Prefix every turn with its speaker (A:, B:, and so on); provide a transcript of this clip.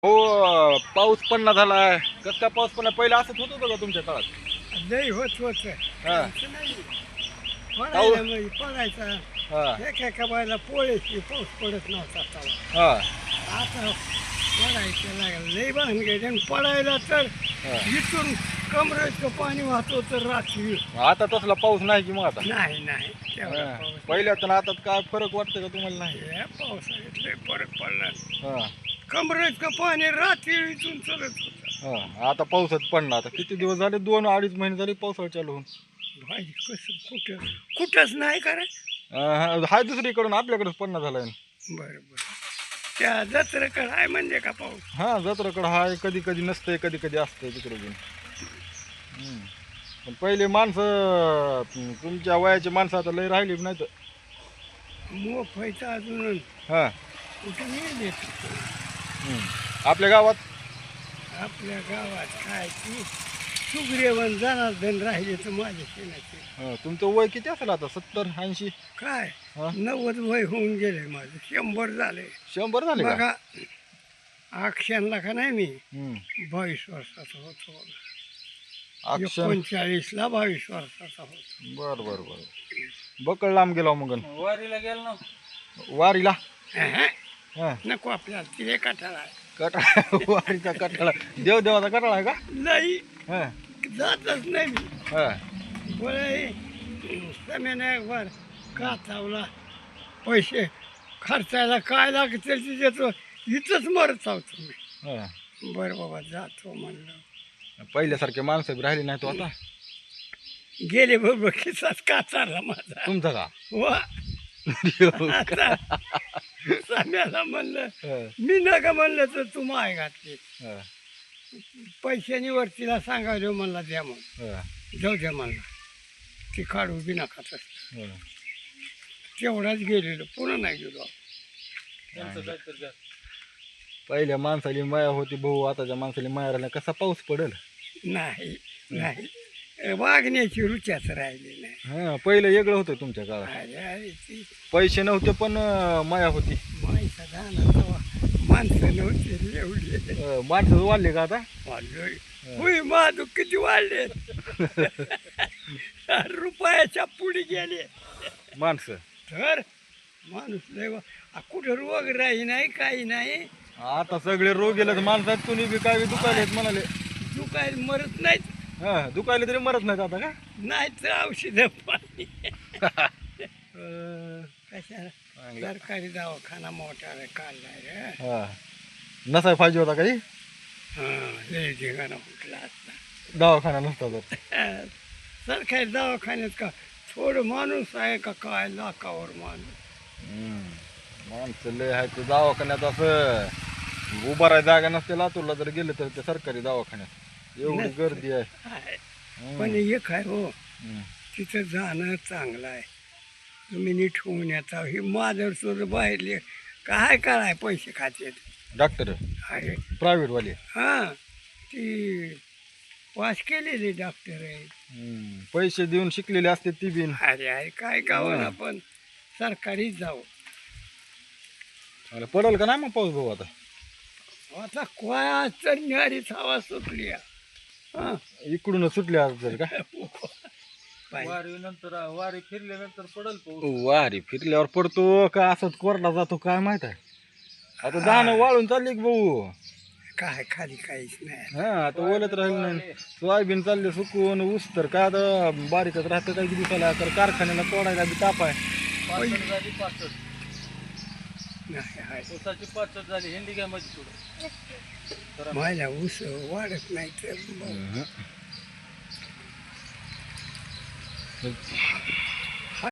A: हो पाऊस पडणं झालाय. कसं काय पाऊस पडला? पहिला असंच होत होतं का तुमच्या काळात?
B: नाही होत
A: हा
B: असं नाही.
A: पाऊस
B: पडायला मग पडायचा
A: हा
B: एका बायला पोळ्याची पाऊस पडत नव्हता तेव्हा.
A: हा
B: आता पडायचं लागलं लई भानगड आणि पडायला तर
A: हा.
B: इथून कमरेचं पाणी वाहतो तर रात्री
A: आता तसला पाऊस नाही की मग आता
B: नाही तेवढा
A: हा.
B: पाऊस
A: पहिल्या तर आता काय फरक वाटतं का तुम्हाला? नाही.
B: या पावसाळ्यात लई फरक पडला.
A: हा
B: कमरेचं पाणी रात्री इथून चलत होतं.
A: हा आता पाऊसच पडणार. आता किती दिवस झाले? 2-2.5 महिने झाले पावसाळा चालू होऊन.
B: भाई कसं कुठंच नाही करायचं.
A: हाय दुसरीकडून आपल्याकडेच पडणं झालाय.
B: बरं त्या जत्रेकडे आहे म्हणजे का पाऊस.
A: हा जत्राकडं हाय, कधी कधी नसतंय, कधी कधी असतंय तिकडे बी. पण पहिले माणसं तुमच्या वयाची माणसं आता लय राहिली नाही तर.
B: मोफ व्हायचं अजून
A: हा
B: कुठं येईल
A: आपल्या गावात
B: आपल्या गावात काय की सुग्रीवन जनार्दन राहिले तर माझ्या शेणाचे
A: तुमचं वय किती असेल आता? 70-80?
B: काय
A: हा
B: 90 वय होऊन गेले माझं 100 झाले
A: 100 झाले का?
B: बघा. अक्षरला का नाही मी
A: हम्म.
B: 22 वर्षाचा होतो बघा.
A: अक्षर
B: 39ला 22 वर्षाचा होतो.
A: बर बर बर. बकळ लांब गेला मग
B: वारीला गेलो ना.
A: वारीला. हा
B: नको आपल्याला तिथे कठाळा आहे.
A: कटाळा वारीचा कटाळा देवाचा कटाळा आहे का?
B: नाही
A: हा
B: जातच नाही मी.
A: हा
B: वर का चावला पैसे खर्चायला काय लागते ते देतो इथंच मरत आहोत तुम्ही.
A: हा.
B: बरं बाबा जातो म्हणलं.
A: पहिल्यासारखे माणसं बी राहिली नाही तो आता.
B: गेले बरोबर खिसाच का चालला माझा
A: तुमचा का?
B: वा. आता साम्याला म्हणलं
A: हा,
B: मी नका म्हणलं तर तू माय घातली.
A: हा,
B: पैशानी वरतीला सांगायलो म्हणला द्या म्हणून.
A: हा,
B: जाऊ द्या म्हणला ती काढू बी नका तसं.
A: हा.
B: तेवढाच गेलेलो पुन्हा नाही गेलो.
A: पहिल्या माणसाली माया होती भाऊ, आताच्या माणसाली माया राहिल्या. कसा पाऊस पडेल?
B: नाही वागण्याची रुचीच राहिली नाही.
A: हा पहिलं वेगळं होतं तुमच्या काळात.
B: अरे ती
A: पैसे नव्हते पण माया होती.
B: माणसा जाणार तेव्हा माणसं नव्हती एवढी.
A: माणसं वाढले का आता?
B: वाढलोय होय माझू किती वाढले. रुपयाच्या पुढे गेले
A: माणसं
B: तर माणूस लय कुठं रोग राही नाही काही नाही.
A: आता सगळे रोग गेले तर माणसात कुणी बी काय दुखायलेत म्हणाले.
B: तू काय मरत नाहीत.
A: हा दुखायले तरी मरत नाहीत आता का?
B: नाही तर औषध पाणी कशाला सरकारी दवाखाना मोठा काढलाय रे.
A: हा नसाय पाहिजे होता काही.
B: लय ठिकाणा कुठला असता
A: दवाखाना नसता तर.
B: सरकारी दवाखान्यात का थोडं माणूस आहे का काय लाखावर माणूस.
A: माणसं लय आहे ते दवाखान्यात. असं उभा राहायला जागा नसते. लातूरला जर गेले तर ते सरकारी दवाखान्यात एवढी गर्दी आहे.
B: आहे. पण एक आहे हो
A: हम्म.
B: तिथं जाणं चांगलं आहे. तुम्ही नीट होऊन येता. हे माझं सुद्धा बाहेरले काय काय पैसे खाते
A: डॉक्टर
B: अरे
A: प्रायव्हेट वाले.
B: हां ती पास केलेली डॉक्टर आहे.
A: पैसे देऊन शिकलेले असते ती बिन.
B: अरे काय गावाला पण सरकारीच जाऊ.
A: पडल का नाही मग पाऊस भाऊ आता?
B: आता काय तर न्यारीच हवा सुटली हां.
A: इकडूनच सुटल्या जर का?
B: वारी
A: वारी फिरल्यानंतर पडल पाऊस. वारी फिरल्यावर पडतो का असंच कोरडा जातो काय माहित आहे. आता धानं वाळून चालली की भाऊ.
B: काय खाली काहीच नाही.
A: हा आता ओलत राहिलं नाही. सोयाबीन चालले सुकून. ऊस तर काय आता बारीकच राहतं काही दिवसाला. तर कारखान्याला तोडायला बी ताप आहे.
B: नाही
A: झाली हिंदी काय मध्ये
B: माझ्या ऊस वाढत नाही तर